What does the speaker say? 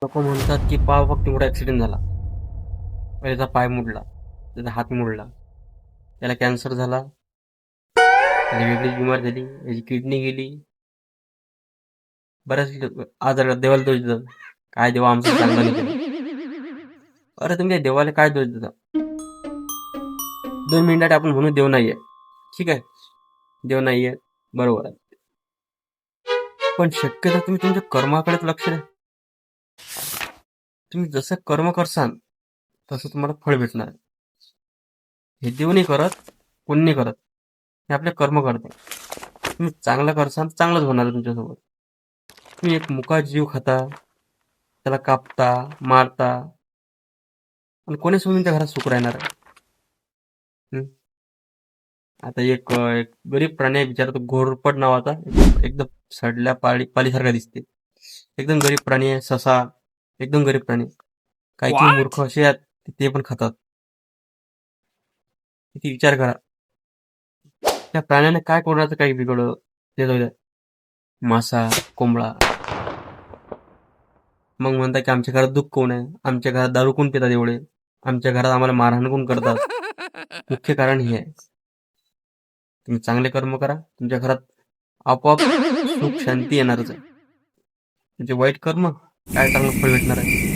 लोक म्हणतात की पाव फक्त मोठा ऍक्सिडेंट झाला, त्याचा पाय मोडला, त्याचा हात मोडला, त्याला कॅन्सर झाला, त्याला वेगळीच बिमारी झाली, त्याची किडनी गेली. बऱ्याच आजार देवाला दोष देतात, काय देवा आमचं चांगलं नाही केलं. अरे तुम्ही त्या देवाला काय दोष देता? 2 मिनिटात आपण म्हणू देव नाहीये, ठीक आहे, देव नाहीये, बरोबर आहे. पण शक्यतो तुम्ही तुमच्या कर्माकडेच लक्ष द्या. तुम्ही जसं कर्म करसाल तसं तुम्हाला फळ भेटणार आहे. हे देव नाही करत, कोणी नाही करत, हे आपले कर्म करतात. तुम्ही चांगलं करसाल चांगलंच होणार आहे तुमच्यासोबत. तुम्ही एक मुका जीव खाता, त्याला कापता, मारता, आणि कोणी तुमच्या घरात सुख राहणार आहे? हं? आता एक गरीब प्राणी आहे बिचारा, तो घोरपड नावाचा, एकदम सडल्या पालीसारखा दिसते, एकदम गरीब प्राणी आहे. ससा एकदम गरीब प्राणी. काही काही मूर्ख असे आहेत ते पण खातात. किती विचार करा, त्या प्राण्याने काय कोणाचं काही बिघडलं ते जाऊ द्या. मासा, कोंबडा, मग म्हणता की आमच्या घरात दुःख कोण आहे, आमच्या घरात दारू कोण पितात एवढे, आमच्या घरात आम्हाला मारहाण कोण करतात. मुख्य कारण हे आहे. तुम्ही चांगले कर्म करा, तुमच्या घरात आपोआप सुख शांती येणारच आहे. तुमचे वाईट कर्म काय चांगलं फळ भेटणार आहे?